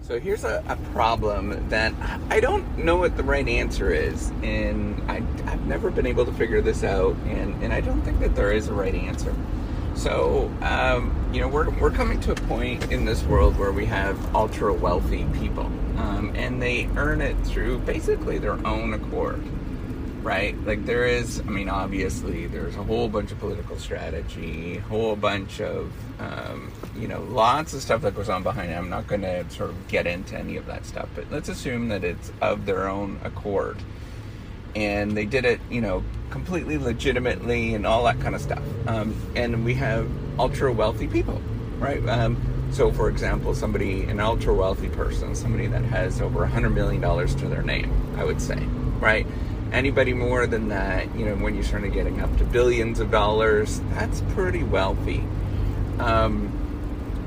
So here's a problem that I don't know what the right answer is, and I've never been able to figure this out, and I don't think that there is a right answer. So, we're coming to a point in this world where we have ultra wealthy people, and they earn it through basically their own accord, right? Like there is, obviously there's a whole bunch of political strategy, a whole bunch of, lots of stuff that goes on behind it. I'm not going to sort of get into any of that stuff, but let's assume that it's of their own accord. And they did it, completely legitimately and all that kind of stuff. And we have ultra wealthy people, right? So, for example, an ultra wealthy person, somebody that has over $100 million to their name, I would say, right? Anybody more than that, when you're starting getting up to billions of dollars, that's pretty wealthy.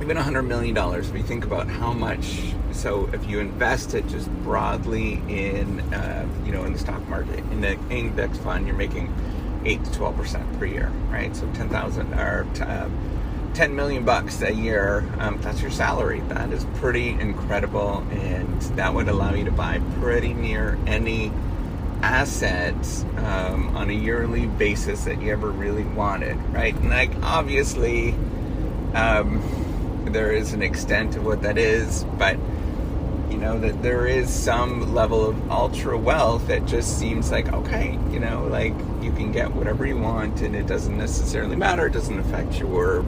Even $100 million, if you think about how much, so if you invest it just broadly in, in the stock market, in the index fund, you're making 8 to 12% per year, right? So 10 million bucks a year, that's your salary. That is pretty incredible, and that would allow you to buy pretty near any assets on a yearly basis that you ever really wanted, right? And like obviously there is an extent to what that is, but that there is some level of ultra wealth that just seems like, okay, like you can get whatever you want and it doesn't necessarily matter, it doesn't affect your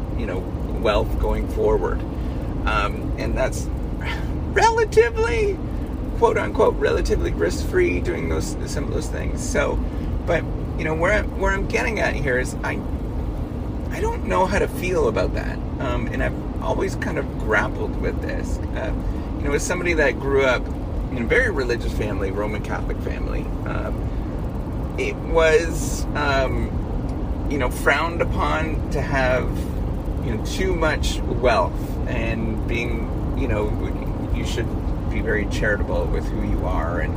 wealth going forward, and that's relatively, quote unquote, relatively risk-free, doing some of those things. So, but where I'm getting at here is I don't know how to feel about that, and I've always kind of grappled with this. As somebody that grew up in a very religious family, Roman Catholic family, it was frowned upon to have too much wealth, and being you should be very charitable with who you are and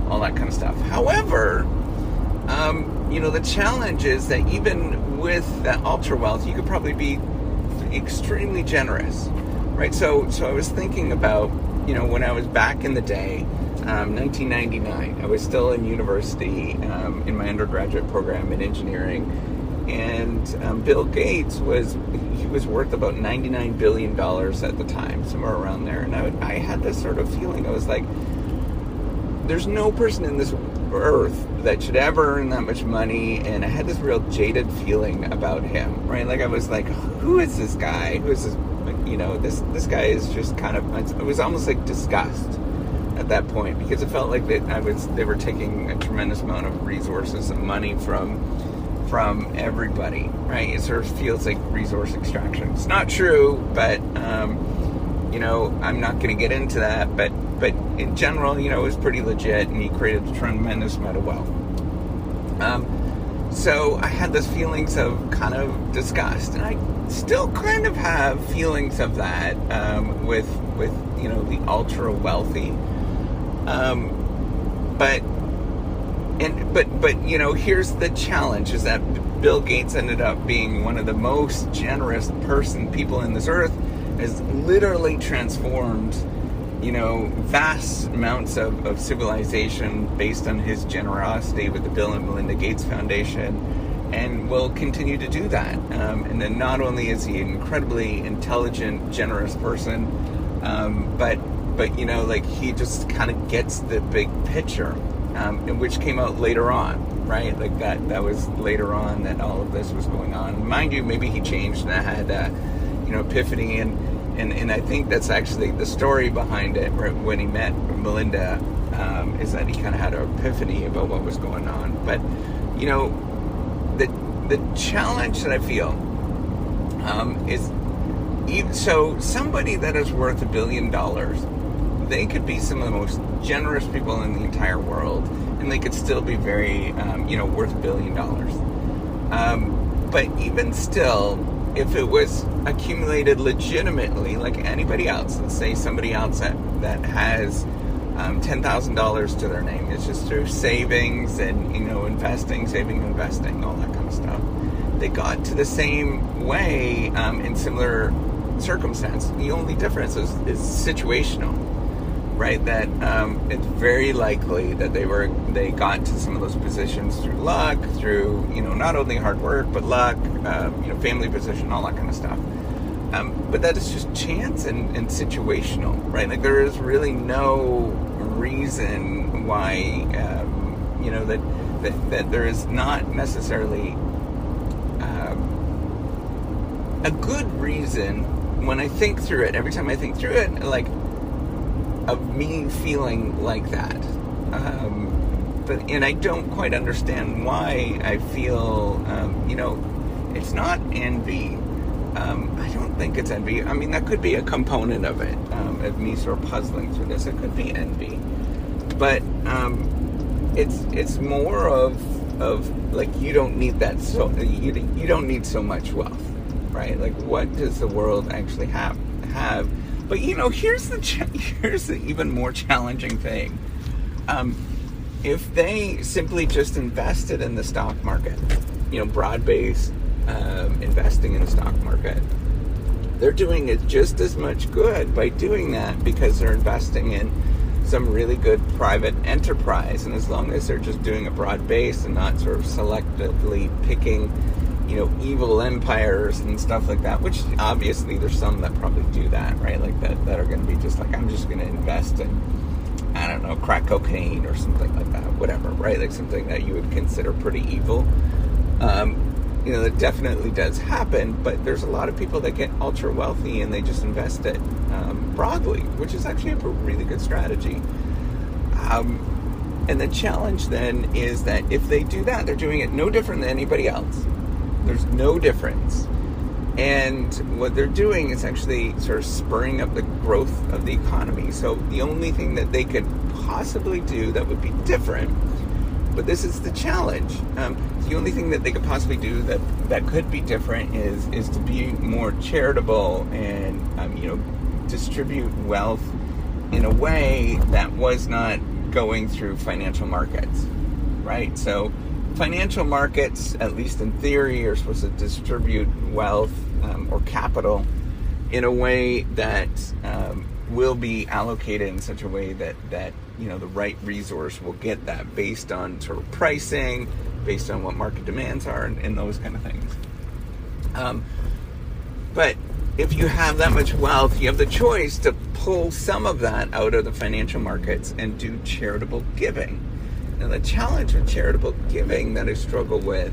all that kind of stuff. However, the challenge is that even with that ultra wealth, you could probably be extremely generous, right? So I was thinking about, when I was back in the day, 1999, I was still in university in my undergraduate program in engineering, and Bill Gates was worth about $99 billion at the time, somewhere around there. And I had this sort of feeling. I was like, there's no person in this earth that should ever earn that much money. And I had this real jaded feeling about him, right? Like I was like, who is this guy? Who is this? This guy is just kind of, it was almost like disgust at that point, because it felt like they were taking a tremendous amount of resources and money from everybody, right? It sort of feels like resource extraction. It's not true, but I'm not going to get into that, but in general, it was pretty legit, and he created a tremendous amount of wealth. So I had those feelings of kind of disgust, and I still kind of have feelings of that with the ultra wealthy, but here's the challenge: is that Bill Gates ended up being one of the most generous people in this earth, has literally transformed vast amounts of civilization based on his generosity with the Bill and Melinda Gates Foundation, and will continue to do that. And then not only is he an incredibly intelligent, generous person, but he just kind of gets the big picture, which came out later on, right? Like that was later on that all of this was going on. Mind you, maybe he changed and I had epiphany, and I think that's actually the story behind it. Right, when he met Melinda, is that he kind of had an epiphany about what was going on. But the challenge that I feel is, so somebody that is worth $1 billion, they could be some of the most generous people in the entire world, and they could still be very worth $1 billion. But even still, if it was accumulated legitimately, like anybody else, let's say somebody else that has $10,000 to their name, it's just through savings and investing, all that kind of stuff, they got to the same way in similar circumstance. The only difference is situational, right? That it's very likely that they got to some of those positions through luck, through, not only hard work, but luck, family position, all that kind of stuff. But that is just chance and situational, right? Like there is really no reason why, that there is not necessarily a good reason when I think through it. Every time I think through it, like, of me feeling like that. And I don't quite understand why I feel, it's not envy. I don't think it's envy. I mean, that could be a component of it, of me sort of puzzling through this. It could be envy. But it's more of like, you don't need that, so you don't need so much wealth, right? Like, what does the world actually have? But here's the even more challenging thing. If they simply just invested in the stock market, broad-based investing in the stock market, they're doing it just as much good by doing that, because they're investing in some really good private enterprise. And as long as they're just doing a broad base and not sort of selectively picking, evil empires and stuff like that, which obviously there's some that probably do that, right? Like that are going to be just like, I'm just going to invest in, I don't know, crack cocaine or something like that, whatever, right? Like something that you would consider pretty evil. That definitely does happen, but there's a lot of people that get ultra wealthy and they just invest it broadly, which is actually a really good strategy. And the challenge then is that if they do that, they're doing it no different than anybody else. There's no difference. And what they're doing is actually sort of spurring up the growth of the economy. So the only thing that they could possibly do that would be different, but this is the challenge, the only thing that they could possibly do that could be different is to be more charitable and distribute wealth in a way that was not going through financial markets, right? So financial markets, at least in theory, are supposed to distribute wealth or capital in a way that will be allocated in such a way that the right resource will get that, based on sort of pricing, based on what market demands are, and those kind of things. But if you have that much wealth, you have the choice to pull some of that out of the financial markets and do charitable giving. And the challenge with charitable giving that I struggle with,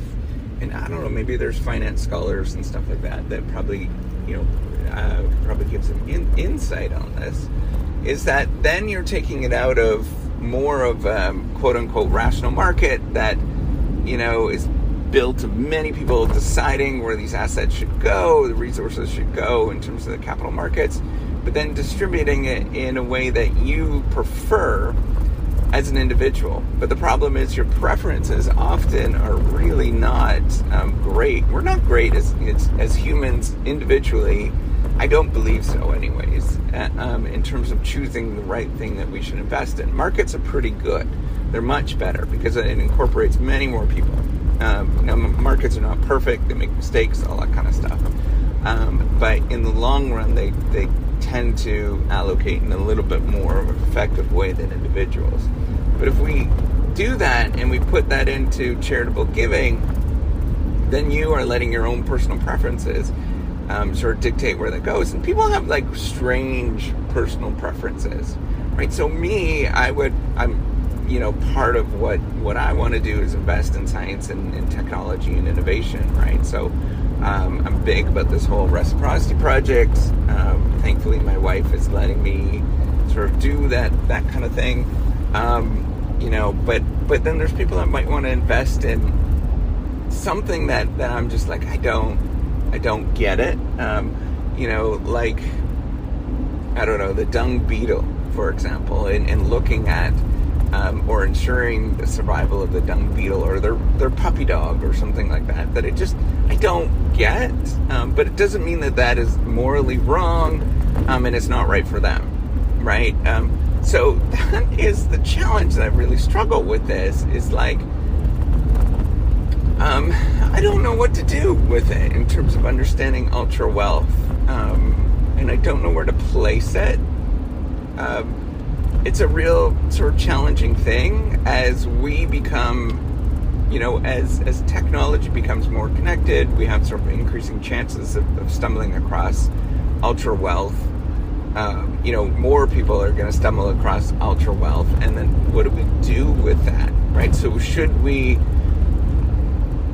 and I don't know, maybe there's finance scholars and stuff like that probably, probably give some insight on this, is that then you're taking it out of more of a quote-unquote rational market that, is built of many people deciding where these assets should go, the resources should go in terms of the capital markets, but then distributing it in a way that you prefer as an individual. But the problem is your preferences often are really not great. We're not great as humans individually. I don't believe so anyways, in terms of choosing the right thing that we should invest in. Markets are pretty good. They're much better because it incorporates many more people. Markets are not perfect. They make mistakes, all that kind of stuff. But in the long run, they tend to allocate in a little bit more of an effective way than individuals. But if we do that and we put that into charitable giving, then you are letting your own personal preferences sort of dictate where that goes. And people have like strange personal preferences, right? So me, part of what I want to do is invest in science and technology and innovation, right? So I'm big about this whole reciprocity project. Thankfully, my wife is letting me sort of do that kind of thing. But then there's people that might want to invest in something that I'm just like, I don't get it. Like, I don't know, the dung beetle, for example, and looking at or ensuring the survival of the dung beetle or their puppy dog or something like that I don't get. But it doesn't mean that is morally wrong, and it's not right for them, right? So that is the challenge that I really struggle with this, is like, I don't know what to do with it in terms of understanding ultra wealth, and I don't know where to place it. it's a real sort of challenging thing as we become, as technology becomes more connected. We have sort of increasing chances of stumbling across ultra wealth. More people are going to stumble across ultra wealth, and then what do we do with that, right? So should we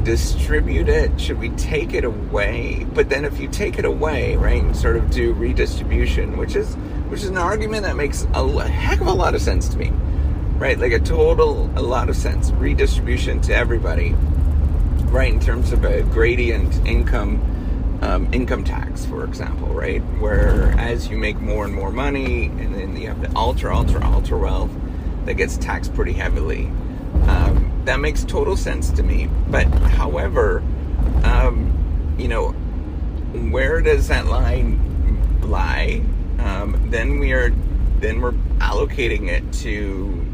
distribute it? Should we take it away? But then if you take it away, right, and sort of do redistribution, which is an argument that makes a heck of a lot of sense to me, right? Like a lot of sense. Redistribution to everybody, right? In terms of a gradient income tax, for example, right? Where as you make more and more money, and then you have the ultra wealth that gets taxed pretty heavily. That makes total sense to me. But however, where does that line lie? Then we're allocating it to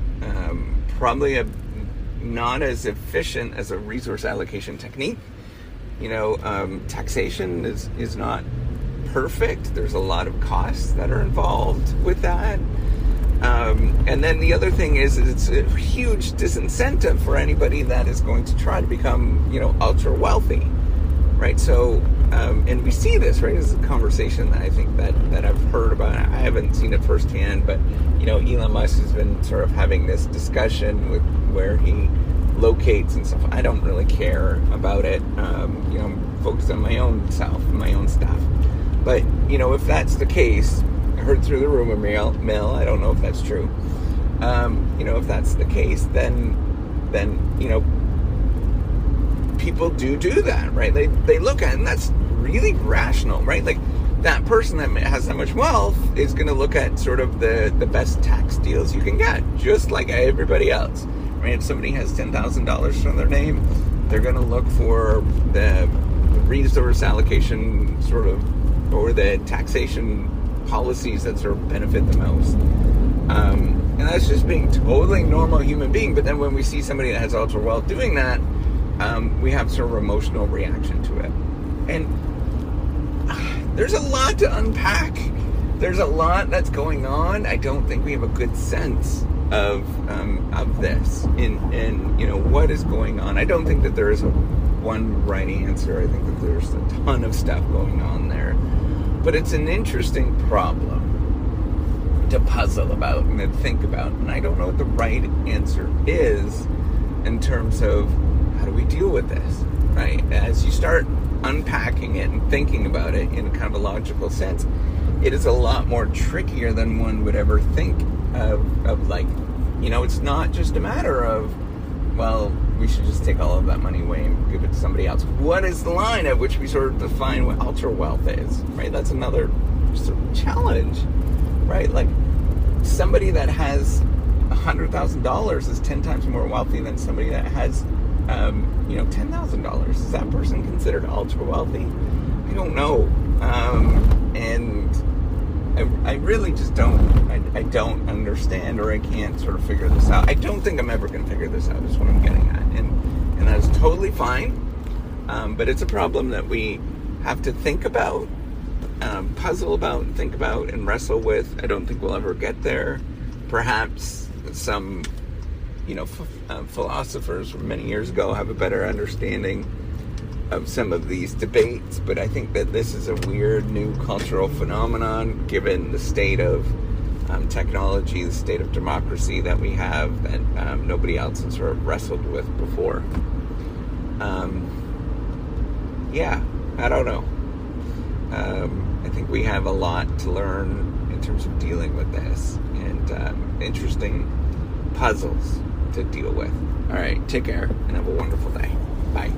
probably not as efficient as a resource allocation technique. Taxation is not perfect. There's a lot of costs that are involved with that. And then the other thing is it's a huge disincentive for anybody that is going to try to become, ultra wealthy, right? So, and we see this, right? This is a conversation that I think that I've heard about. I haven't seen it firsthand, but, Elon Musk has been sort of having this discussion with where he locates and stuff. I don't really care about it. I'm focused on my own self, my own stuff. But, if that's the case, I heard through the rumor mill, I don't know if that's true. If that's the case, then people do that, right? They look at it, and that's really rational, right? Like, that person that has that much wealth is going to look at sort of the best tax deals you can get, just like everybody else, right? If somebody has $10,000 from their name, they're going to look for the resource allocation sort of, or the taxation policies that sort of benefit the most. And that's just being totally normal human being. But then when we see somebody that has ultra wealth doing that, we have sort of emotional reaction to it. And there's a lot to unpack. There's a lot that's going on. I don't think we have a good sense of this and what is going on. I don't think that there is one right answer. I think that there's a ton of stuff going on there. But it's an interesting problem to puzzle about and to think about. And I don't know what the right answer is in terms of how do we deal with this, right? As you start unpacking it and thinking about it in kind of a logical sense, it is a lot more trickier than one would ever think of like, it's not just a matter of, well, we should just take all of that money away and give it to somebody else. What is the line at which we sort of define what ultra wealth is, right? That's another sort of challenge, right? Like, somebody that has $100,000 is 10 times more wealthy than somebody that has, $10,000. Is that person considered ultra wealthy? I don't know. And I really just don't, I don't understand, or I can't sort of figure this out. I don't think I'm ever going to figure this out, is what I'm getting at. And that's totally fine. But it's a problem that we have to think about, puzzle about, think about, and wrestle with. I don't think we'll ever get there. Perhaps some, philosophers from many years ago have a better understanding of some of these debates, but I think that this is a weird new cultural phenomenon given the state of technology, the state of democracy that we have, that nobody else has sort of wrestled with before. I don't know. I think we have a lot to learn in terms of dealing with this, and interesting puzzles to deal with. All right, take care and have a wonderful day. Bye.